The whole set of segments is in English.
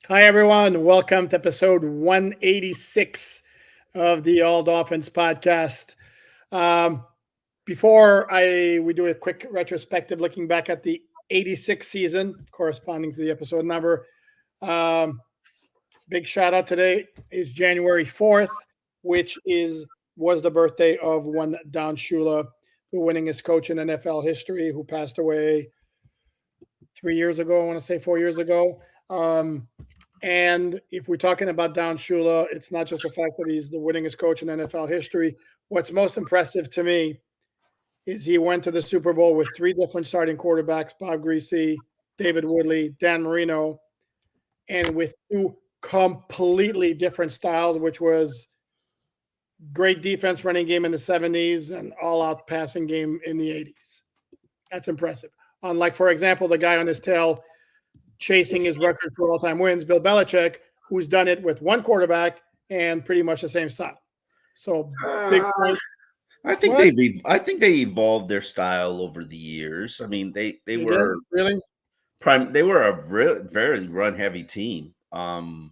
Hi, everyone. Welcome to episode 186 of the All Dolphins podcast. Um, before we do a quick retrospective looking back at the 86 season, corresponding to the episode number, um, big shout out today is January 4th, which was the birthday of one Don Shula, the winningest coach in NFL history, who passed away 3 years ago. I want to say 4 years ago. Um, And if we're talking about Don Shula, it's not just the fact that he's the winningest coach in NFL history. What's most impressive to me is he went to the Super Bowl with three different starting quarterbacks: Bob Greasy, David Woodley, Dan Marino, and with two completely different styles, which was great defense running game in the 70s and all out passing game in the 80s. That's impressive. Unlike, for example, the guy on his tail chasing his record for all-time wins, Bill Belichick, who's done it with one quarterback and pretty much the same style. So big Uh, point. I think What they evolved their style over the years. I mean, they they did, were really? they were a very run heavy team. In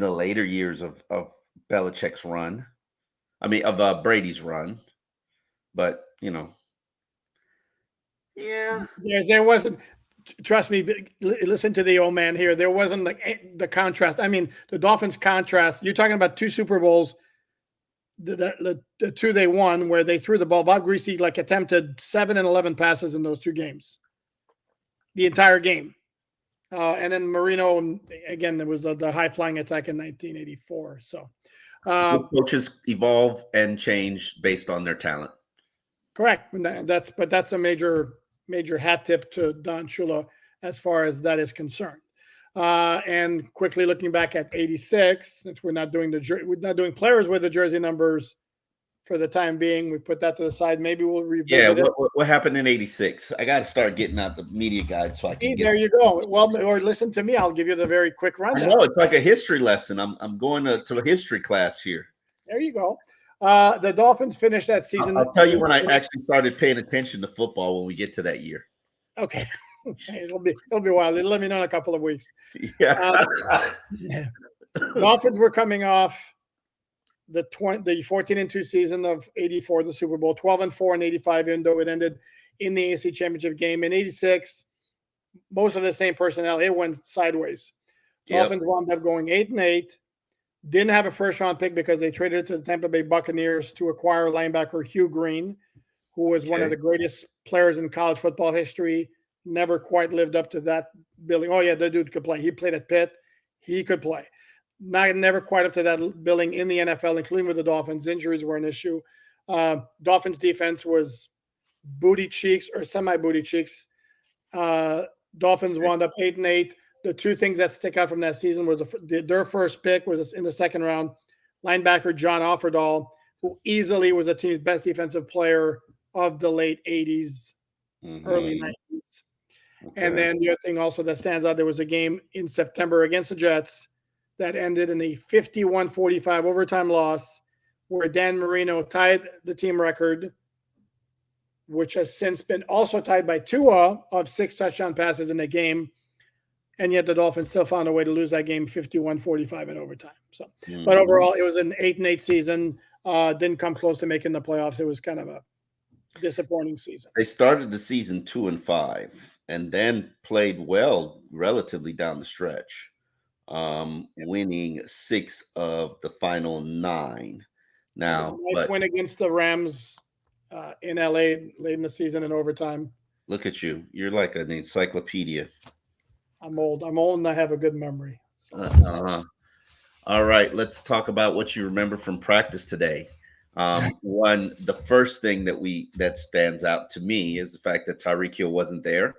the later years of Belichick's run, I mean of Brady's run, but yeah, There wasn't. Trust me. Listen to the old man here. There wasn't the contrast. I mean, the Dolphins' contrast. You're talking about two Super Bowls. The two they won, where they threw the ball. Bob Greasy attempted 7 and 11 passes in those two games, the entire game. And then Marino, again, there was the high flying attack in 1984. So, uh, good coaches evolve and change based on their talent. correct. That's a major hat tip to Don Shula as far as that is concerned. And quickly looking back at '86, since we're not doing players with the jersey numbers for the time being, we put that to the side. Maybe we'll Yeah, revisit it. what happened in '86? I got to start getting out the media guide so I can See, get. there you go. Well, or listen to me. I'll give you the very quick I rundown. know it's like a history lesson. I'm going to a history class here. There you go. The Dolphins finished that season. I'll tell you when I actually started paying attention to football when we get to that year. Okay, it'll be wild. Let me know in a couple of weeks. Yeah. Uh, Dolphins were coming off the 14-2 season of '84, the Super Bowl, 12-4 in '85, even though it ended in the AC Championship game. In '86, most of the same personnel. It went sideways. Yep. Dolphins wound up going 8-8. Didn't have a first round pick because they traded it to the Tampa Bay Buccaneers to acquire linebacker Hugh Green, who was one of Okay. the greatest players in college football history. Never quite lived up to that billing. Oh yeah, the dude could play. He played at Pitt. He could play. Never quite up to that billing in the NFL, including with the Dolphins. Injuries were an issue. Dolphins defense was booty cheeks or semi booty cheeks. Uh, Dolphins wound up 8-8. The two things that stick out from that season was their first pick was in the second round, linebacker John Offerdahl, who easily was the team's best defensive player of the late '80s, early Hmm. '90s. And Okay. then the other thing also that stands out, there was a game in September against the Jets that ended in a 51-45 overtime loss where Dan Marino tied the team record, which has since been also tied by Tua of 6 touchdown passes in a game. And yet the Dolphins still found a way to lose that game 51-45 in overtime. So, but Hmm. overall, it was an 8-8 season. Didn't come close to making the playoffs. It was kind of a disappointing season. They started the season 2-5, and then played well relatively down the stretch, winning 6 of the final 9. Yeah, Now, nice but win against the Rams in LA late in the season in overtime. look at you. You're like an encyclopedia. I'm old. I'm old and I have a good memory. So Uh-huh. All right, let's talk about what you remember from practice today. The first thing that stands out to me is the fact that Tyreek Hill wasn't there.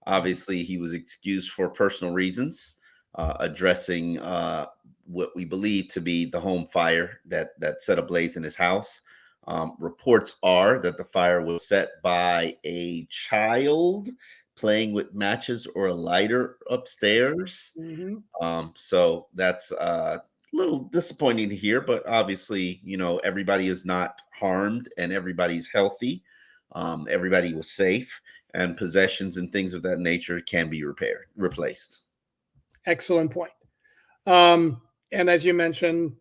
Obviously, he was excused for personal reasons, addressing what we believe to be the home fire that set ablaze in his house. Reports are that the fire was set by a child playing with matches or a lighter upstairs. mhm. So that's a little disappointing to hear, but obviously, everybody is not harmed and everybody's healthy. Everybody was safe, and possessions and things of that nature can be replaced. Excellent point. And as you mentioned,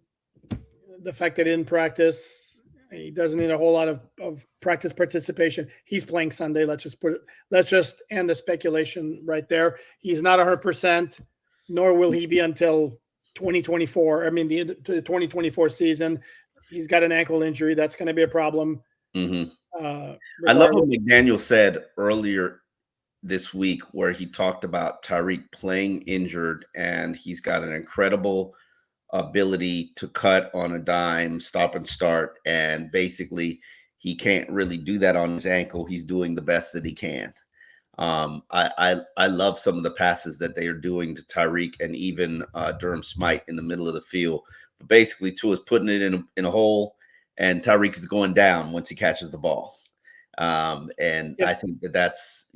the fact that in practice, he doesn't need a whole lot of practice participation. He's playing Sunday. Let's just end the speculation right there. He's not 100%, nor will he be until 2024. I mean, the 2024 season. He's got an ankle injury. That's going to be a problem. Mm-hmm. I love what Regardless. McDaniel said earlier this week, where he talked about Tyreek playing injured, and he's got an incredible ability to cut on a dime, stop and start, and basically he can't really do that on his ankle. He's doing the best that he can. I love some of the passes that they are doing to Tyreek and even Durham Smite in the middle of the field. But basically, Tua's putting it in a hole, and Tyreek is going down once he catches the ball. And Yep. I think that's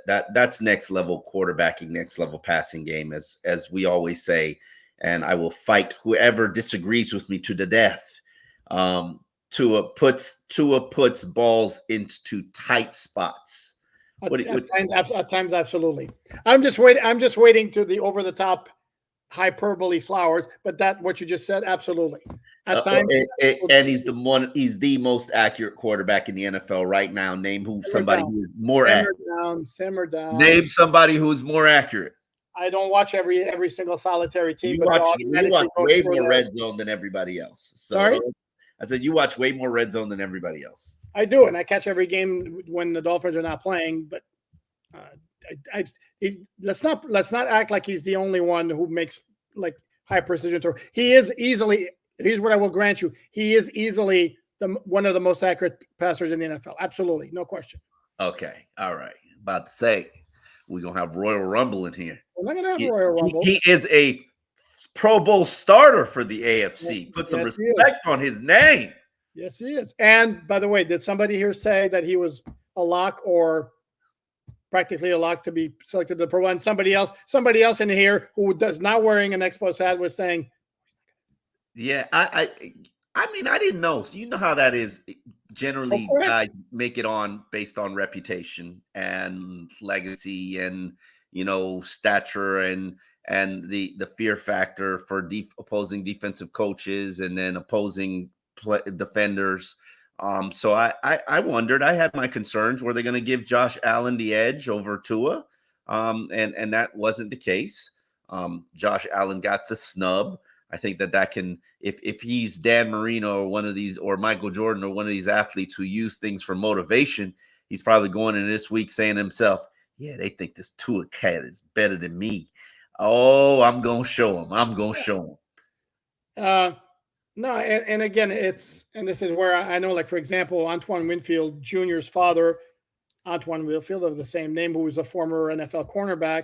that's next level quarterbacking, next level passing game, as we always say. And I will fight whoever disagrees with me to the death. Tua puts balls into tight spots. At times, absolutely. I'm just waiting to the over the top hyperbole flowers, but that what you just said, absolutely. At times, and he's the most accurate quarterback in the NFL right now. Name who somebody who is more accurate. Simmer down. Name somebody who's more accurate. I don't watch every single solitary team. You watch way more red zone than everybody else. So sorry? I said you watch way more red zone than everybody else. I do, and I catch every game when the Dolphins are not playing. But let's not act like he's the only one who makes like high precision throw. He is easily. Here's what I will grant you: he is easily one of the most accurate passers in the NFL. Absolutely, no question. Okay, all right. About to say we're gonna have Royal Rumble in here. We're not gonna have Royal Rumble. He is a Pro Bowl starter for the AFC. Put some respect on his name. Yes, he is. And by the way, did somebody here say that he was a lock or practically a lock to be selected to the Pro Bowl? And somebody else in here who does not wearing an Expos hat was saying, "Yeah, I mean, I didn't know. So you know how that is. Generally, guys make it on based on reputation and legacy, and stature and the fear factor for opposing defensive coaches and then opposing defenders. So I wondered. I had my concerns. Were they going to give Josh Allen the edge over Tua? And that wasn't the case. Josh Allen got the snub. I think that can, if he's Dan Marino or one of these, or Michael Jordan or one of these athletes who use things for motivation, he's probably going in this week saying to himself, "Yeah, they think this Tua cat is better than me. Oh, I'm gonna show him. I'm gonna show him." No, and again, and this is where I know, like for example, Antoine Winfield Jr.'s father, Antoine Winfield of the same name, who was a former NFL cornerback.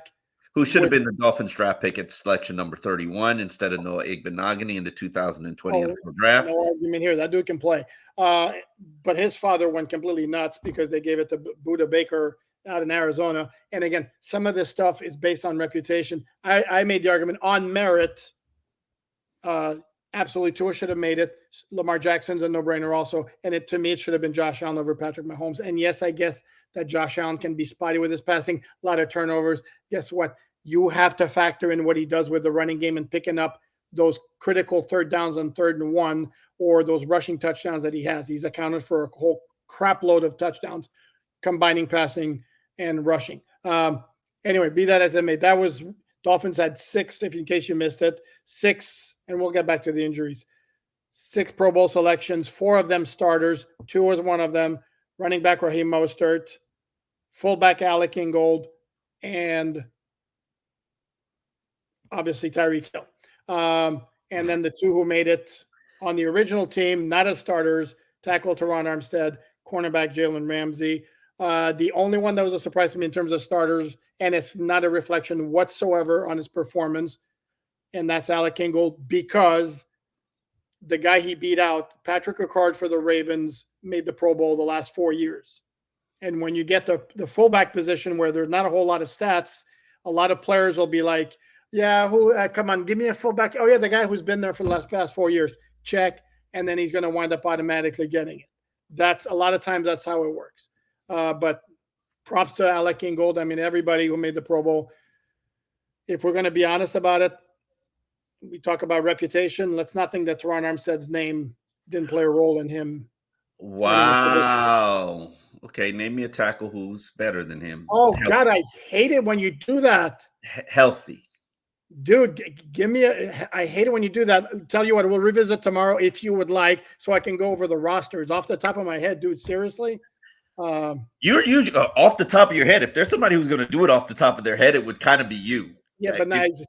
Who should have been the Dolphins draft pick at selection number 31 instead of Noah Igbenogany in the 2020 NFL draft. No argument here. That dude can play. But his father went completely nuts because they gave it to Buda Baker out in Arizona. And again, some of this stuff is based on reputation. I made the argument on merit. Absolutely, Tua should have made it. Lamar Jackson's a no-brainer also. And to me, it should have been Josh Allen over Patrick Mahomes. And yes, I guess that Josh Allen can be spotty with his passing, a lot of turnovers. Guess what? You have to factor in what he does with the running game and picking up those critical third downs on 3rd and 1 or those rushing touchdowns that he has. He's accounted for a whole crap load of touchdowns, combining passing and rushing. Anyway, be that as it may, that was Dolphins had 6, if in case you missed it, 6, and we'll get back to the injuries. 6 Pro Bowl selections, 4 of them starters, 2 was one of them. Running back Raheem Mostert, fullback Alec Ingold, and obviously Tyreek Hill. And then the 2 who made it on the original team, not as starters, tackle Teron Armstead, cornerback Jalen Ramsey. The only one that was a surprise to me in terms of starters, and it's not a reflection whatsoever on his performance, and that's Alec Ingold, because the guy he beat out, Patrick Ricard for the Ravens, made the Pro Bowl the last 4 years. And when you get the fullback position where there's not a whole lot of stats, a lot of players will be like, yeah, come on, give me a fullback. Oh, yeah, the guy who's been there for the past 4 years. Check. And then he's going to wind up automatically getting it. That's a lot of times that's how it works. But props to Alec Ingold. I mean, everybody who made the Pro Bowl. if we're going to be honest about it, we talk about reputation. Let's not think that Teron Armstead's name didn't play a role in him winning the Super Bowl. Wow. Okay, name me a tackle who's better than him. Oh God, I hate it when you do that. Healthy. Dude, give me I hate it when you do that. Tell you what, we'll revisit tomorrow if you would like, so I can go over the rosters off the top of my head, dude. Seriously. You're usually off the top of your head. If there's somebody who's going to do it off the top of their head, it would kind of be you. Yeah, but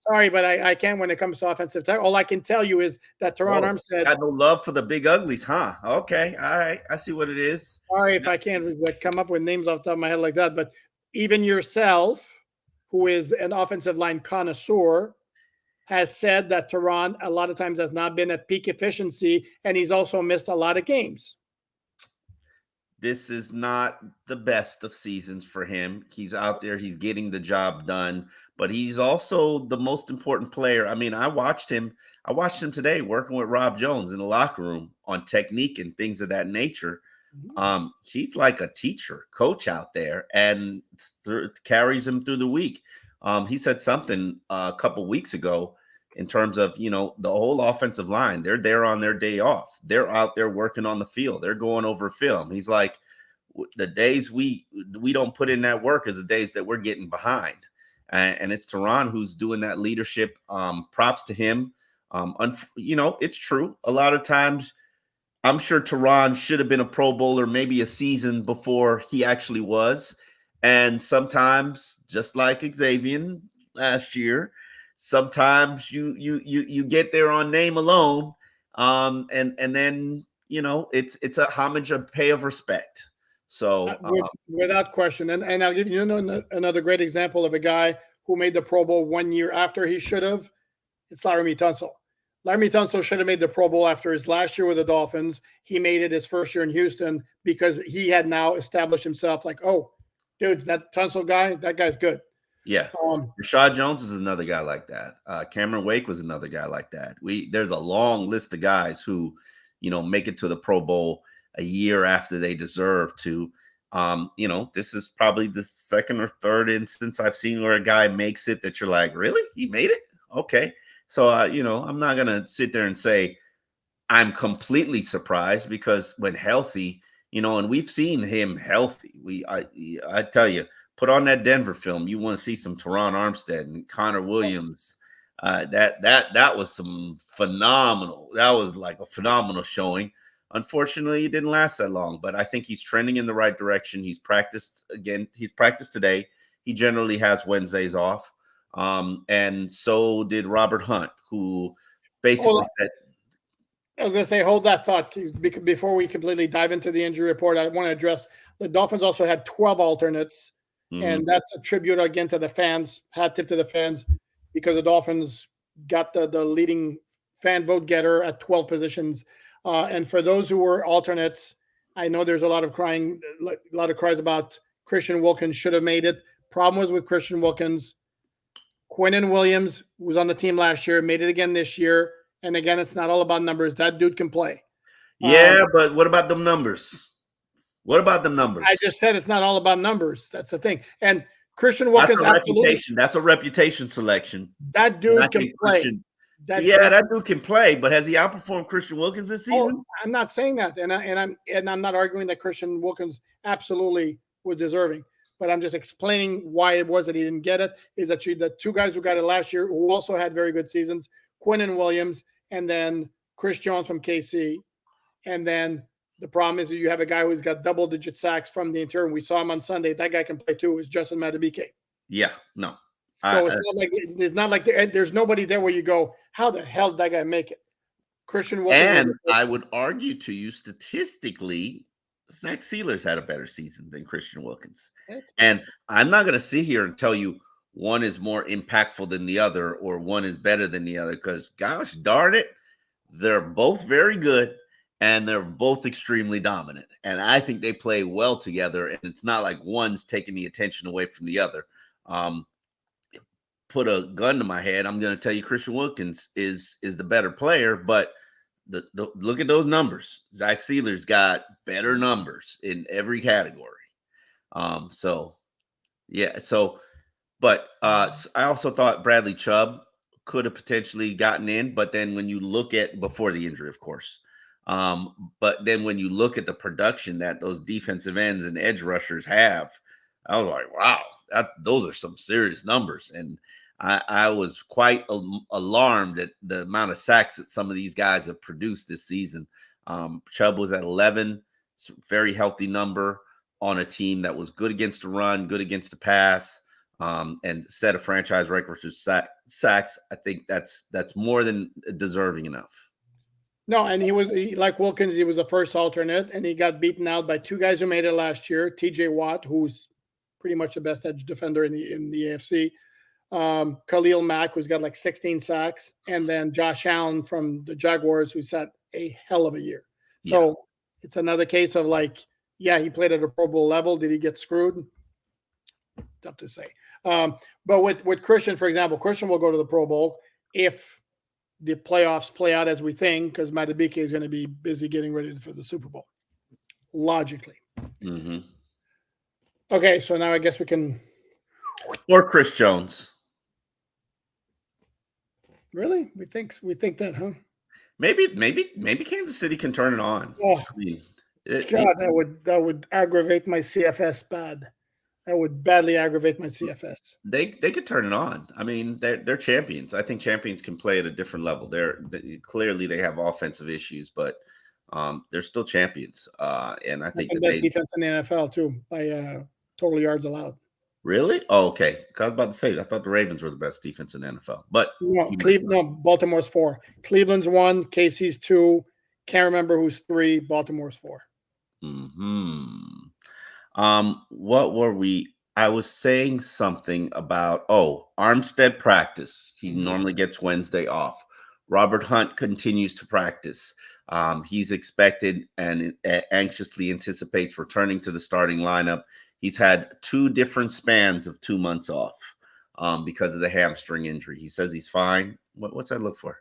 sorry, but I can't when it comes to offensive tackle. All I can tell you is that Teron Armstead got no love for the big uglies, huh? Okay, all right, I see what it is. Sorry if I can't come up with names off the top of my head like that, but even yourself, who is an offensive line connoisseur, has said that Teron a lot of times has not been at peak efficiency, and he's also missed a lot of games. This is not the best of seasons for him. He's out there, he's getting the job done, but he's also the most important player. I mean, I watched him today working with Rob Jones in the locker room on technique and things of that nature. He's like a teacher, coach out there, and carries him through the week. He said something a couple weeks ago in terms of, the whole offensive line. They're there on their day off. They're out there working on the field. They're going over film. He's like, the days we don't put in that work is the days that we're getting behind. And it's Teron who's doing that leadership. Props to him. It's true. A lot of times, I'm sure Teron should have been a Pro Bowler maybe a season before he actually was. And sometimes, just like Xavier last year, sometimes you get there on name alone, and then it's a homage, a pay of respect. So without question, and I'll give you another great example of a guy who made the Pro Bowl 1 year after he should have. It's Laremy Tunsil. Laremy Tunsil should have made the Pro Bowl after his last year with the Dolphins. He made it his first year in Houston because he had now established himself like, oh, dude, that Tunsil guy, that guy's good. Yeah. Rashad Jones is another guy like that. Cameron Wake was another guy like that. There's a long list of guys who, make it to the Pro Bowl a year after they deserve to. This is probably the second or third instance I've seen where a guy makes it that you're like, really? He made it? Okay. So, I'm not going to sit there and say I'm completely surprised because when healthy, and we've seen him healthy. I tell you, put on that Denver film. You want to see some Teron Armstead and Connor Williams. That was some phenomenal. That was like a phenomenal showing. Unfortunately, it didn't last that long, but I think he's trending in the right direction. He's practiced again. He's practiced today. He generally has Wednesdays off. And so did Robert Hunt, who basically said, I was going to say, hold that thought before we completely dive into the injury report. I want to address the Dolphins also had 12 alternates, and that's a tribute again to the fans. Hat tip to the fans because the Dolphins got the leading fan vote getter at 12 positions. And for those who were alternates, I know there's a lot of cries about Christian Wilkins should have made it. Problem was with Christian Wilkins. Quinnen Williams was on the team last year, made it again this year. And again, it's not all about numbers. That dude can play. Yeah, but what about them numbers? What about the numbers? I just said it's not all about numbers. That's the thing. And Christian Wilkins, that's a reputation selection. That dude can play. That dude can play, but has he outperformed Christian Wilkins this season? I'm not saying that, and I'm not arguing that Christian Wilkins absolutely was deserving. But I'm just explaining why it was that he didn't get it. Is that the two guys who got it last year who also had very good seasons, Quinnen Williams, and then Chris Jones from KC. And then the problem is that you have a guy who's got double-digit sacks from the interior. We saw him on Sunday. That guy can play too. Is Justin Madubuike. Yeah, no. So it's not like there's nobody there where you go, how the hell did that guy make it? Christian Wilkins. And I would argue to you statistically, Zach Sealer's had a better season than Christian Wilkins. And I'm not going to sit here and tell you one is more impactful than the other or one is better than the other because, gosh darn it, they're both very good and they're both extremely dominant. And I think they play well together, and it's not like one's taking the attention away from the other. Put a gun to my head, I'm going to tell you Christian Wilkins is the better player, but look at those numbers. Zach Sealer's got better numbers in every category. So But I also thought Bradley Chubb could have potentially gotten in, but then when you look at before the injury, of course, but then when you look at the production that those defensive ends and edge rushers have, I was like, wow, those are some serious numbers. And I was quite alarmed at the amount of sacks that some of these guys have produced this season. Chubb was at 11, very healthy number on a team that was good against the run, good against the pass, and set a franchise record for sacks. I think that's more than deserving enough. No, and like Wilkins, he was the first alternate, and he got beaten out by two guys who made it last year. T.J. Watt, who's pretty much the best edge defender in the AFC. Khalil Mack, who's got like 16 sacks, and then Josh Allen from the Jaguars, who's had a hell of a year. So it's another case of like, yeah, he played at a Pro Bowl level. Did he get screwed? Tough to say. But with Christian, for example, Christian will go to the Pro Bowl if the playoffs play out as we think, because Madubuike is going to be busy getting ready for the Super Bowl, logically. Mm-hmm. Okay, so now I guess we can. Or Chris Jones. Really? We think that, huh? Maybe Kansas City can turn it on. Oh, I mean, God, that would aggravate my CFS bad. That would badly aggravate my CFS. They could turn it on. I mean, they're champions. I think champions can play at a different level. Clearly they have offensive issues, but they're still champions. And I think the best defense in the NFL too by total yards allowed. Really? Oh, okay. I was about to say I thought the Ravens were the best defense in the NFL, but no, Baltimore's 4, Cleveland's 1, KC's 2. Can't remember who's 3. Baltimore's 4. What were we? I was saying something about Armstead practice. He normally gets Wednesday off. Robert Hunt continues to practice. He's expected and anxiously anticipates returning to the starting lineup. He's had 2 different spans of 2 months off because of the hamstring injury. He says he's fine. What's that look for?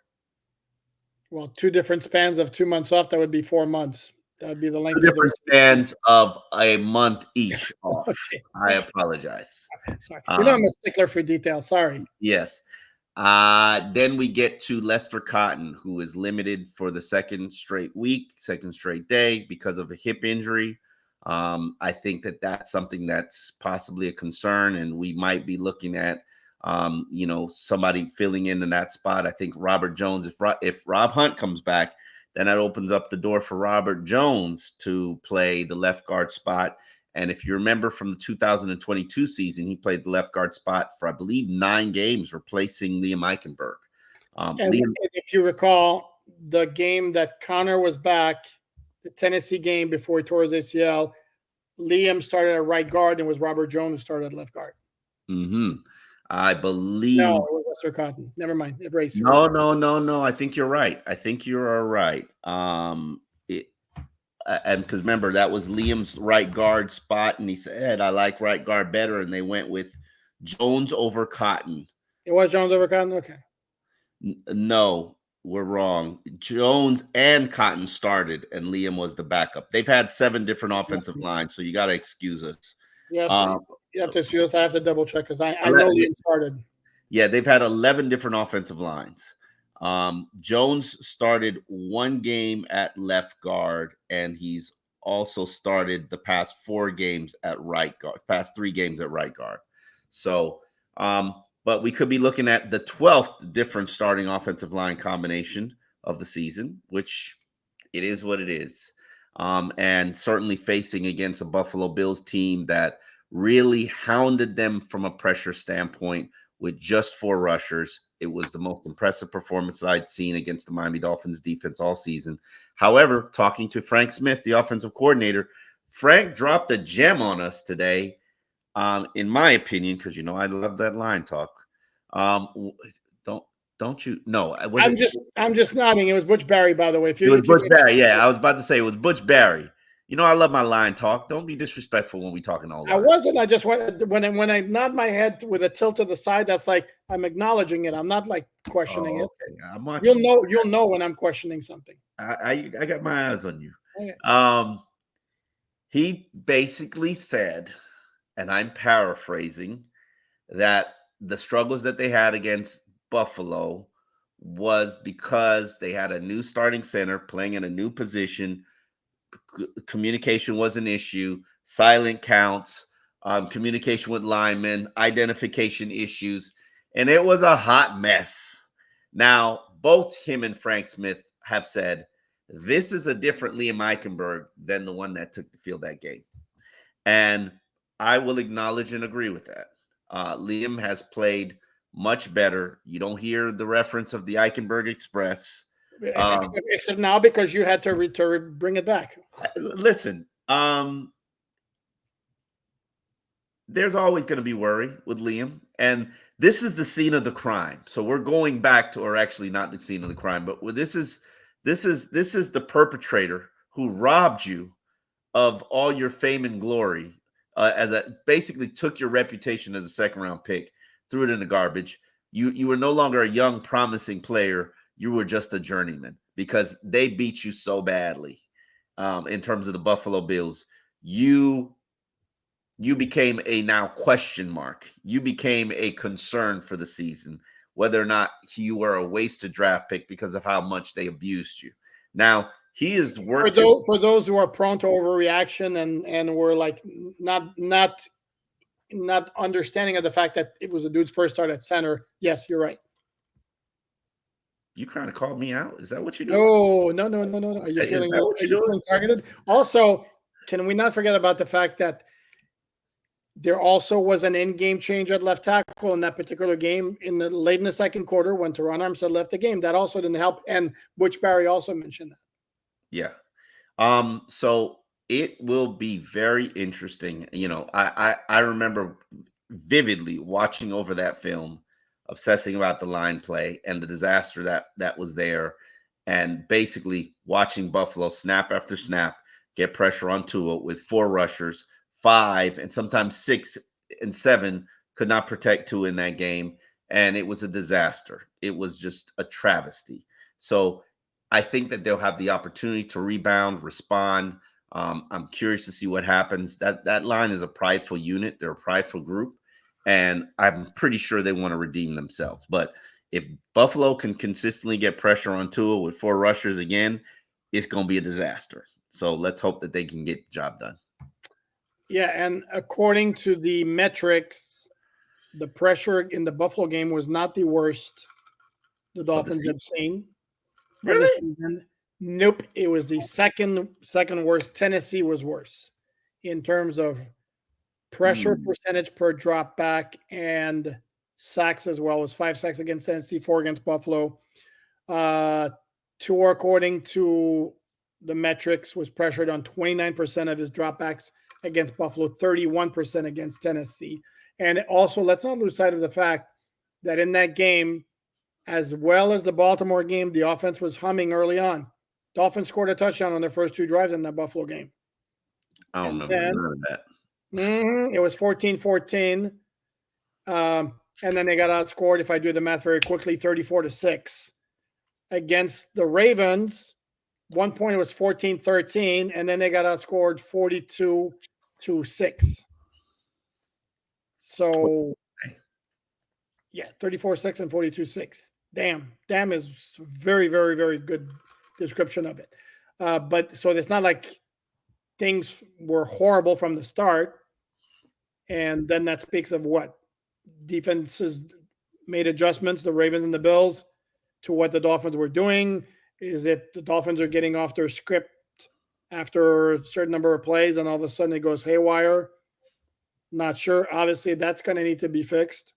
Well, 2 different spans of 2 months off. That would be 4 months. That would be the length. 2 different spans of a month each off. Okay. I apologize. Sorry. I'm a stickler for detail. Sorry. Yes. Then we get to Lester Cotton, who is limited for the second straight day because of a hip injury. I think that's something that's possibly a concern, and we might be looking at, somebody filling in that spot. I think Robert Jones, if Rob Hunt comes back, then that opens up the door for Robert Jones to play the left guard spot. And if you remember from the 2022 season, he played the left guard spot for, I believe, 9 games, replacing Liam Eichenberg. If you recall, the game that Connor was back, the Tennessee game before he tore his ACL, Liam started at right guard and it was Robert Jones who started at left guard. I believe. No, it was Lester Cotton. Never mind. Erase. No. I think you're right. And because remember, that was Liam's right guard spot, and he said, I like right guard better, and they went with Jones over Cotton. It was Jones over Cotton? Okay. No, we're wrong. Jones and Cotton started, and Liam was the backup. They've had 7 different offensive lines, so you got to excuse us. Yes, you have to excuse us. I have to double check because I know Liam started. Yeah, they've had 11 different offensive lines. Jones started 1 game at left guard, and he's also started the past 4 games at right guard, past 3 games at right guard. So, but we could be looking at the 12th different starting offensive line combination of the season, which it is what it is. And certainly facing against a Buffalo Bills team that really hounded them from a pressure standpoint with just 4 rushers. It was the most impressive performance I'd seen against the Miami Dolphins defense all season. However, talking to Frank Smith, the offensive coordinator, Frank dropped a gem on us today, in my opinion, because I love that line talk. Don't you? No, I'm just nodding. It was Butch Barry, by the way. It was Butch Barry. Yeah, I was about to say it was Butch Barry. I love my line talk. Don't be disrespectful when we talking all. I wasn't. I just went when I nod my head with a tilt to the side. That's like I'm acknowledging it. I'm not like questioning it. You'll know when I'm questioning something. I got my eyes on you. Okay. He basically said, and I'm paraphrasing, that the struggles that they had against Buffalo was because they had a new starting center playing in a new position. Communication was an issue, silent counts, communication with linemen, identification issues, and it was a hot mess. Now, both him and Frank Smith have said this is a different Liam Eichenberg than the one that took the field that game. And I will acknowledge and agree with that. Liam has played much better. You don't hear the reference of the Eichenberg Express. Except now because you had to bring it back. Listen, there's always going to be worry with Liam, and this is the scene of the crime. So we're going back to, or actually not the scene of the crime, but this is the perpetrator who robbed you of all your fame and glory, basically took your reputation as a second round pick, threw it in the garbage. You were no longer a young, promising player. You were just a journeyman because they beat you so badly. In terms of the Buffalo Bills, you became a now question mark. You became a concern for the season, whether or not you were a wasted draft pick because of how much they abused you. Now, he is worked for those who are prone to overreaction and were like not understanding of the fact that it was a dude's first start at center. Yes, you're right. You kind of called me out. Is that what you're doing? No. Are you feeling targeted? Also, can we not forget about the fact that there also was an in-game change at left tackle in that particular game late in the second quarter when Teron Armstead left the game. That also didn't help. And Butch Barry also mentioned that. Yeah. So it will be very interesting. I remember vividly watching over that film, obsessing about the line play and the disaster that was there, and basically watching Buffalo snap after snap get pressure on Tua with 4 rushers, 5 and sometimes 6 and 7 could not protect Tua in that game, and it was a disaster. It was just a travesty. So I think that they'll have the opportunity to rebound, respond. I'm curious to see what happens. That line is a prideful unit. They're a prideful group, and I'm pretty sure they want to redeem themselves. But if Buffalo can consistently get pressure on Tua with 4 rushers again, it's going to be a disaster. So let's hope that they can get the job done. Yeah, and according to the metrics, the pressure in the Buffalo game was not the worst the Dolphins have seen. Really? Nope. It was the second worst. Tennessee was worse in terms of pressure percentage per drop back and sacks as well. It was 5 sacks against Tennessee, 4 against Buffalo. Tua, according to the metrics, was pressured on 29% of his dropbacks against Buffalo, 31% against Tennessee. And also, let's not lose sight of the fact that in that game, as well as the Baltimore game, the offense was humming early on. Dolphins scored a touchdown on their first 2 drives in that Buffalo game. I don't remember none of that. It was 14-14. And then they got outscored, if I do the math very quickly, 34-6. Against the Ravens, one point it was 14-13, and then they got outscored 42-6. So, yeah, 34-6 and 42-6. Damn is very, very, very good description of it. But so it's not like things were horrible from the start. And then that speaks of what? Defenses made adjustments, the Ravens and the Bills, to what the Dolphins were doing. Is it the Dolphins are getting off their script after a certain number of plays and all of a sudden it goes haywire? Not sure. Obviously, that's going to need to be fixed.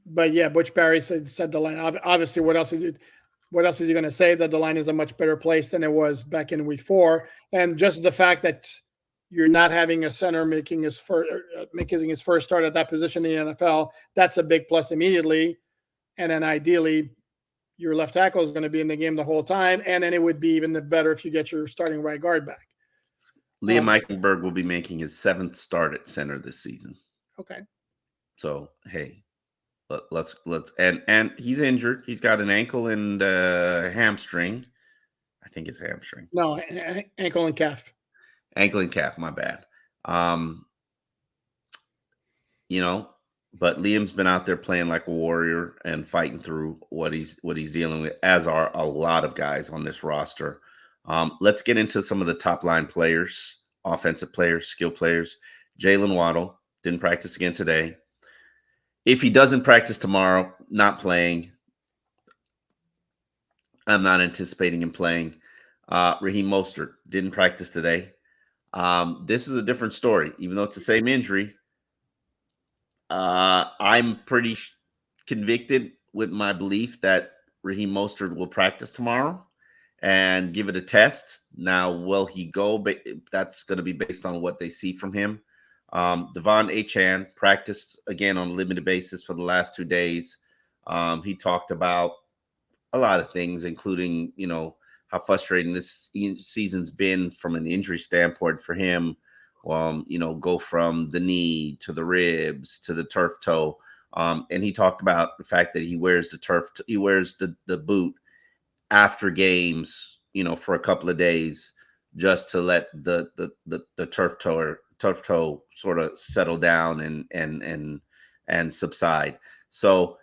But yeah, Butch Barry said the line. Obviously, what else is he going to say? That the line is a much better place than it was back in week 4. And just the fact that you're not having a center making his first start at that position in the NFL, that's a big plus immediately. And then ideally, your left tackle is going to be in the game the whole time. And then it would be even better if you get your starting right guard back. Liam Eichenberg will be making his 7th start at center this season. Okay. So, hey, let's and he's injured. He's got an ankle and hamstring. I think it's hamstring. No, ankle and calf. Ankle and calf, my bad. you know, but Liam's been out there playing like a warrior and fighting through what he's dealing with, as are a lot of guys on this roster. Let's get into some of the top line players, offensive players, skill players. Jalen Waddle didn't practice again today. If he doesn't practice tomorrow, not playing. I'm not anticipating him playing. Raheem Mostert didn't practice today. This is a different story, even though it's the same injury. I'm pretty convicted with my belief that Raheem Mostert will practice tomorrow and give it a test. Now, will he go? But that's going to be based on what they see from him. Devon Achan practiced again on a limited basis for the last 2 days. He talked about a lot of things, including, how frustrating this season's been from an injury standpoint for him. Go from the knee to the ribs to the turf toe. And he talked about the fact that he wears he wears the boot after games, for a couple of days just to let the turf toe sort of settle down and subside. So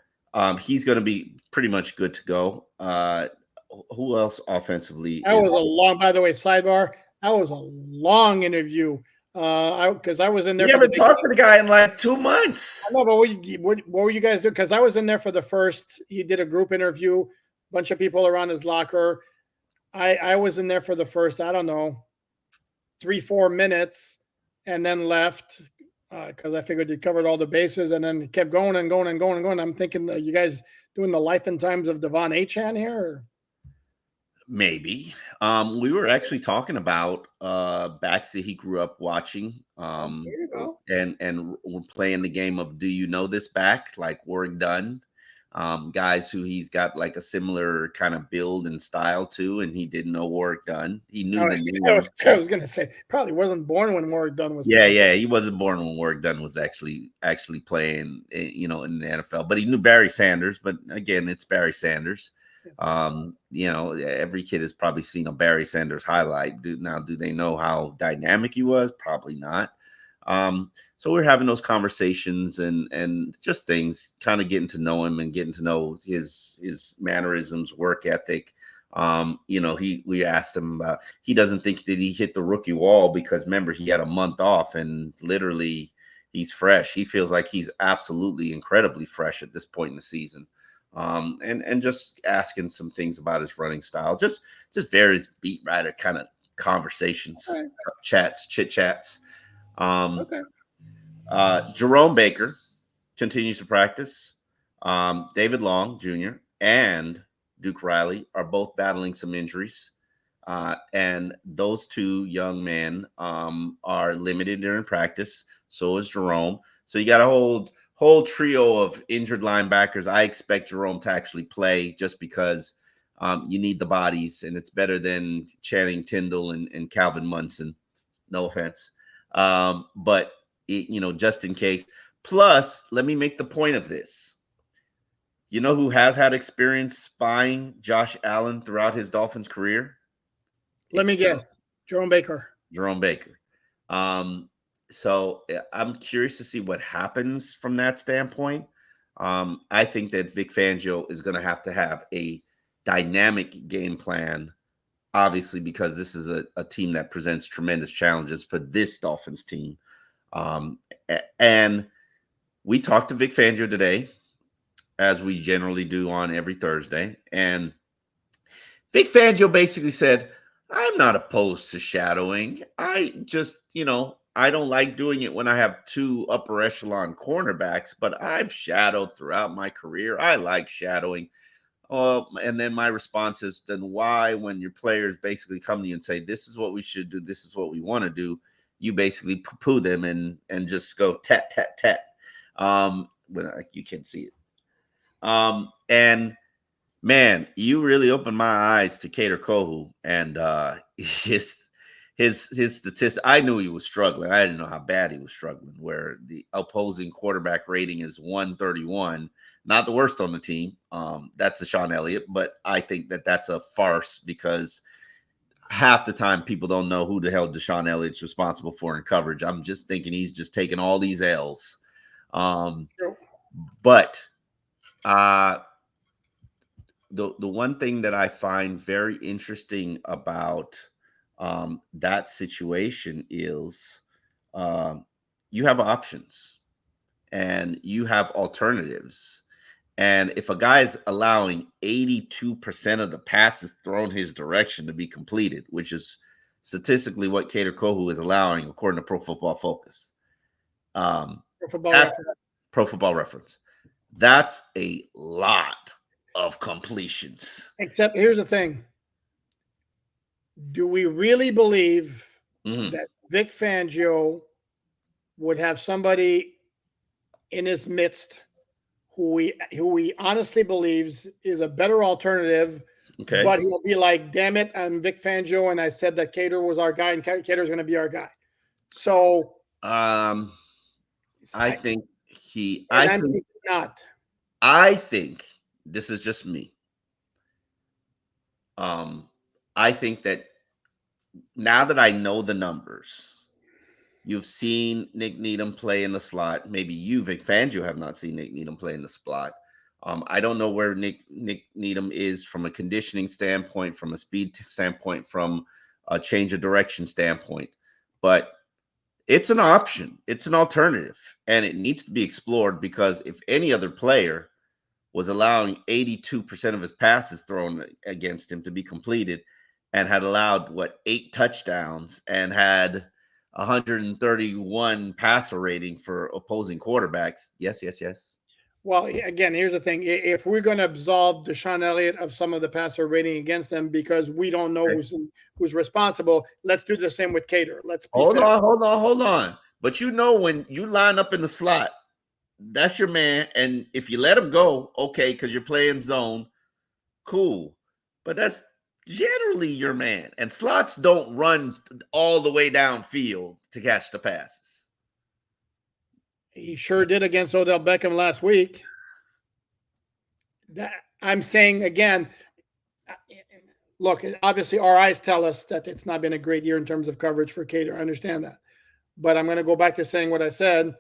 he's going to be pretty much good to go. Who else offensively That is? was a long, by the way, sidebar. That was a long interview. Because I was in there We for the haven't big. talked to the guy in like 2 I months. know, but what were you guys doing? Because I was in there for the first. He did a group interview, bunch of people around his locker. I was in there for the first. I don't know, 3-4 minutes, and then left because I figured he covered all the bases, and then kept going and going and going and going. I'm thinking, you guys doing the life and times of Devon Achan here? Or? Maybe. We were actually talking about backs that he grew up watching. Oh, there you go. And we're playing the game of do you know this back? Like Warwick Dunn. Guys who he's got like a similar kind of build and style to, and he didn't know Warwick Dunn. He knew the name. I was gonna say probably wasn't born when Warwick Dunn was Yeah, playing. yeah, he wasn't born when Warwick Dunn was actually playing, in the NFL. But he knew Barry Sanders. But again, it's Barry Sanders. Every kid has probably seen a Barry Sanders highlight. Do they know how dynamic he was? Probably not. So we're having those conversations and just things, kind of getting to know him and getting to know his mannerisms, work ethic. We asked him about, he doesn't think that he hit the rookie wall because remember he had a month off and literally he's fresh. He feels like he's absolutely incredibly fresh at this point in the season. And just asking some things about his running style, just various beat writer kind of conversations, All right. chit chats. Um, Okay. Jerome Baker continues to practice. David Long Jr. and Duke Riley are both battling some injuries. And those two young men are limited during practice. So is Jerome. So you got a whole trio of injured linebackers. I expect Jerome to actually play just because you need the bodies, and it's better than Channing Tindall and Calvin Munson. No offense. But just in case. Plus, let me make the point of this. You know who has had experience spying Josh Allen throughout his Dolphins career? Let It's me guess. Jerome Baker. Jerome Baker. So I'm curious to see what happens from that standpoint. I think that Vic Fangio is going to have a dynamic game plan, obviously, because this is a team that presents tremendous challenges for this Dolphins team. And we talked to Vic Fangio today, as we generally do on every Thursday. And Vic Fangio basically said, I'm not opposed to shadowing. I just, I don't like doing it when I have two upper echelon cornerbacks, but I've shadowed throughout my career. I like shadowing. And then my response is, then why, when your players basically come to you and say, this is what we should do, this is what we want to do, you basically poo-poo them and just go tat, tat, tat. When you can't see it. And man, you really opened my eyes to Cater Kohu and his statistics. I knew he was struggling. I didn't know how bad he was struggling. Where the opposing quarterback rating is 131, not the worst on the team. That's Deshaun Elliott, but I think that that's a farce because half the time people don't know who the hell Deshaun Elliott's responsible for in coverage. I'm just thinking he's just taking all these L's. Um, True. but the one thing that I find very interesting about that situation is um, you have options and you have alternatives. And if a guy is allowing 82% of the passes thrown his direction to be completed, which is statistically what Kader Kohu is allowing, according to Pro Football Focus, um, Pro Football that's Reference. Pro Football Reference. That's a lot of completions. Except here's the thing: do we really believe Mhm. that Vic Fangio would have somebody in his midst who he honestly believes is a better alternative, Okay. but he'll be like, "Damn it, I'm Vic Fangio, and I said that Cater was our guy, and Cater's going to be our guy." So, Um, I I, think he. and I'm thinking not. I think this is just me. Um, I think that now that I know the numbers, you've seen Nick Needham play in the slot. Maybe you, Vic Fangio, have not seen Nick Needham play in the slot. I don't know where Nick Needham is from a conditioning standpoint, from a speed standpoint, from a change of direction standpoint, but it's an option. It's an alternative, and it needs to be explored because if any other player was allowing 82% of his passes thrown against him to be completed and had allowed what 8 touchdowns and had 131 passer rating for opposing quarterbacks. Yes, yes, yes. Well, again, here's the thing: if we're going to absolve Deshaun Elliott of some of the passer rating against them because we don't know Okay. who's responsible, let's do the same with Cater. Let's be Hold fair. on, hold on, hold on. But you know when you line up in the slot, that's your man. And if you let him go, okay, because you're playing zone, cool. But that's generally your man. And slots don't run all the way downfield to catch the passes. He sure did against Odell Beckham last week. That I'm saying again, look, obviously our eyes tell us that it's not been a great year in terms of coverage for Cater. I understand that. But I'm going to go back to saying what I said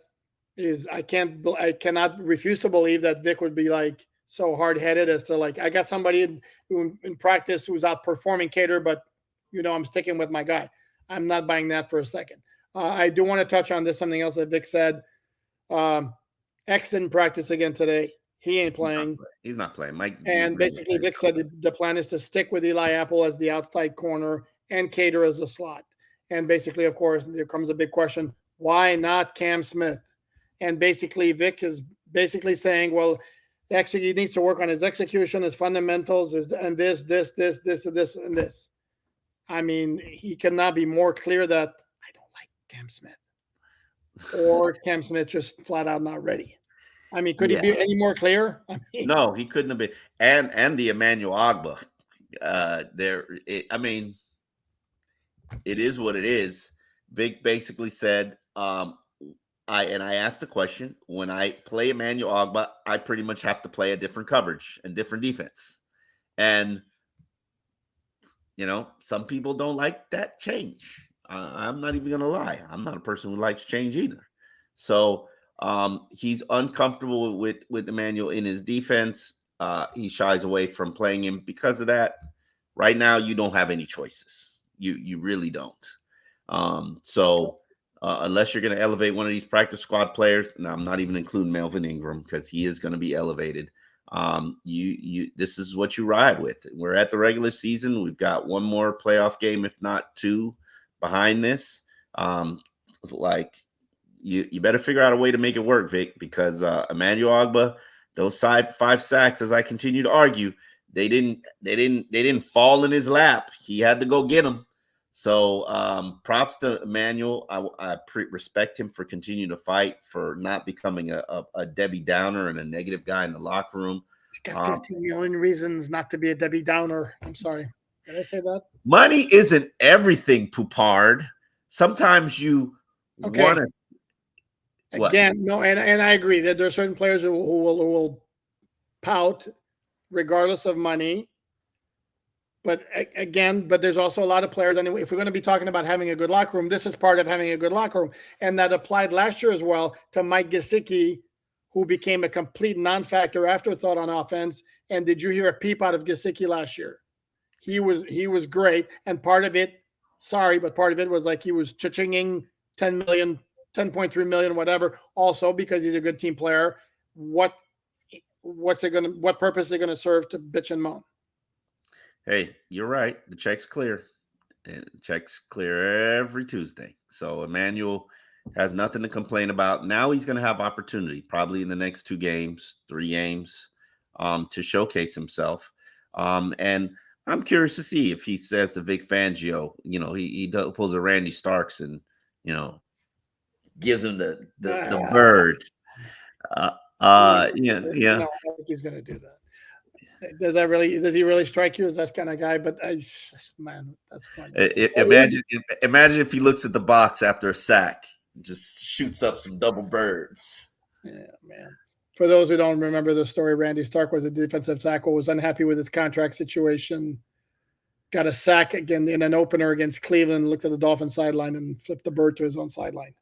is I cannot refuse to believe that Vic would be like so hard headed as to like, I got somebody in practice who's outperforming Cater, but I'm sticking with my guy. I'm not buying that for a second. I do want to touch on this, something else that Vic said. X didn't practice again today. He ain't playing. He's not playing. Mike And basically, Vic said the plan is to stick with Eli Apple as the outside corner and Cater as a slot. And basically, of course, there comes a big question: why not Cam Smith? And basically, Vic is basically saying, well, actually, he needs to work on his execution, his fundamentals, and this, and this. I mean, he cannot be more clear that I don't like Cam Smith, or Cam Smith just flat out not ready. I mean, could he Yeah. be any more clear? I mean, No, he couldn't have been. And the Emmanuel Ogba. I mean, it is what it is. Vic basically said, I asked the question, when I play Emmanuel Ogba, I pretty much have to play a different coverage and different defense. And some people don't like that change. I'm not even gonna lie. I'm not a person who likes change either. So he's uncomfortable with Emmanuel in his defense. He shies away from playing him because of that. Right now, you don't have any choices. You really don't. So unless you're going to elevate one of these practice squad players, and I'm not even including Melvin Ingram because he is going to be elevated. This is what you ride with. We're at the regular season. We've got one more playoff game, if not two, behind this. Like you better figure out a way to make it work, Vic, because Emmanuel Ogba, those 5 sacks, as I continue to argue, they didn't fall in his lap. He had to go get them. So props to Emmanuel. I respect him for continuing to fight, for not becoming a Debbie Downer and a negative guy in the locker room. he's got 15 million reasons not to be a Debbie Downer. I'm sorry. Did I say that? Money isn't everything, Poupard. Sometimes you want to. Again, no, and I agree that there are certain players who will pout regardless of money. But again, but there's also a lot of players. And if we're going to be talking about having a good locker room, this is part of having a good locker room. And that applied last year as well to Mike Gesicki, who became a complete non-factor afterthought on offense. And did you hear a peep out of Gesicki last year? He was great. And part of it, but part of it was like he was cha-chinging 10 million, 10.3 million, whatever, also because he's a good team player. What purpose is it going to serve to bitch and moan? Hey, you're right. The check's clear. And check's clear every Tuesday. So Emmanuel has nothing to complain about. Now he's going to have opportunity, probably in the next 2 games, 3 games, to showcase himself. And I'm curious to see if he says to Vic Fangio, he pulls a Randy Starks and, gives him the bird. Yeah. No, I don't think he's going to do that. Does he really strike you as that kind of guy? But man, that's funny. Imagine if he looks at the box after a sack, and just shoots up some double birds. Yeah, man. For those who don't remember the story, Randy Stark was a defensive tackle, was unhappy with his contract situation, got a sack again in an opener against Cleveland, looked at the Dolphins sideline and flipped the bird to his own sideline.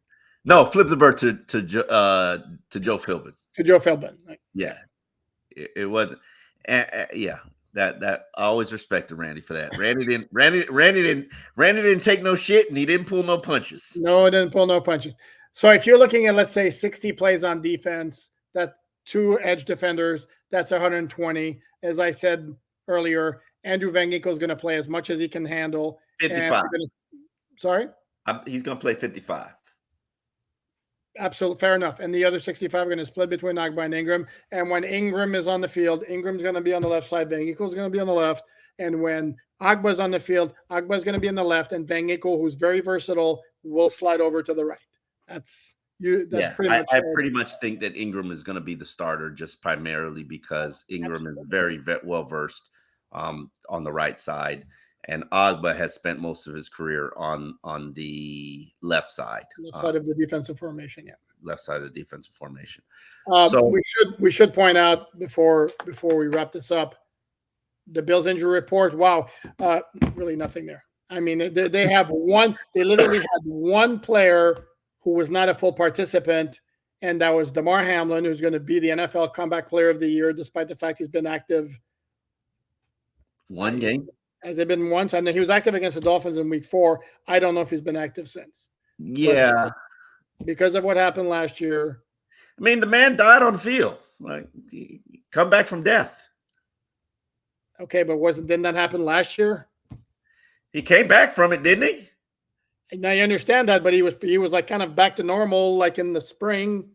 No, flip the bird to Joe Philbin. To Joe Philbin. Right? Yeah, it wasn't. Yeah, that I always respected Randy for that. Randy didn't take no shit, and he didn't pull no punches. No, he didn't pull no punches. So if you're looking at, let's say, 60 plays on defense, that 2 edge defenders, that's 120. As I said earlier, Andrew Van Ginkel is going to play as much as he can handle. 55. Sorry? He's going to play 55. Absolutely, fair enough. And the other 65 are going to split between Agba and Ingram. And when Ingram is on the field, Ingram's going to be on the left side. Van Ginkel's going to be on the left. And when Agba's on the field, Agba's going to be on the left. And Van Ginkel, who's very versatile, will slide over to the right. That's pretty much. I pretty much think that Ingram is going to be the starter just primarily because Ingram is very well versed on the right side. And Agba has spent most of his career on the left side. Left side of the defensive formation, yeah. Left side of the defensive formation. So we should point out before we wrap this up, the Bills injury report. Wow, really nothing there. I mean, they have one. They literally had one player who was not a full participant, and that was Damar Hamlin, who's going to be the NFL Comeback Player of the Year, despite the fact he's been active. One game. Has it been once? I know he was active against the Dolphins in week 4. I don't know if he's been active since. Yeah. But because of what happened last year. I mean, the man died on the field. Like, come back from death. Okay, but didn't that happen last year? He came back from it, didn't he? And I understand that, but he was like kind of back to normal, like in the spring.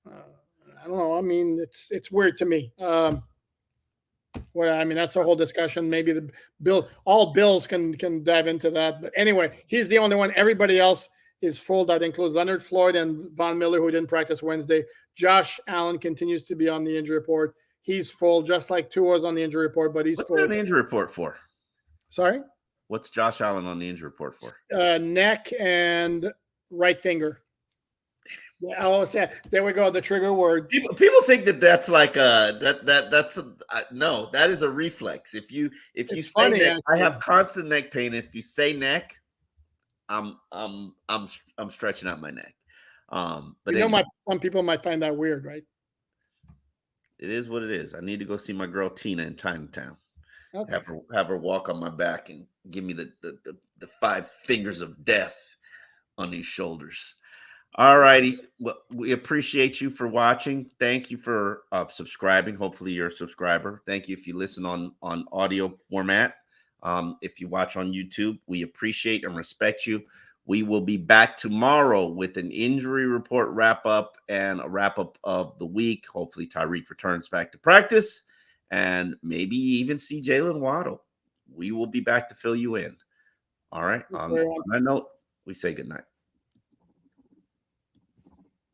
I don't know. I mean, it's weird to me. Well, I mean, that's a whole discussion. Maybe all Bills can dive into that. But anyway, he's the only one. Everybody else is full. That includes Leonard Floyd and Von Miller, who didn't practice Wednesday. Josh Allen continues to be on the injury report. He's full, just like Tua's on the injury report, but he's full. What's on the injury report for? Sorry? What's Josh Allen on the injury report for? Neck and right finger. There we go. The trigger word. People think that's like no. That is a reflex. If you say funny, neck, I have constant neck pain. If you say neck, I'm stretching out my neck. But anyway, some people might find that weird, right? It is what it is. I need to go see my girl Tina in Chinatown. Okay. Have her walk on my back and give me the 5 fingers of death on these shoulders. All righty. Well, we appreciate you for watching. Thank you for subscribing. Hopefully you're a subscriber. Thank you if you listen on audio format. If you watch on YouTube, we appreciate and respect you. We will be back tomorrow with an injury report wrap-up and a wrap-up of the week. Hopefully Tyreek returns back to practice and maybe even see Jalen Waddle. We will be back to fill you in. All right. On that note, we say good night.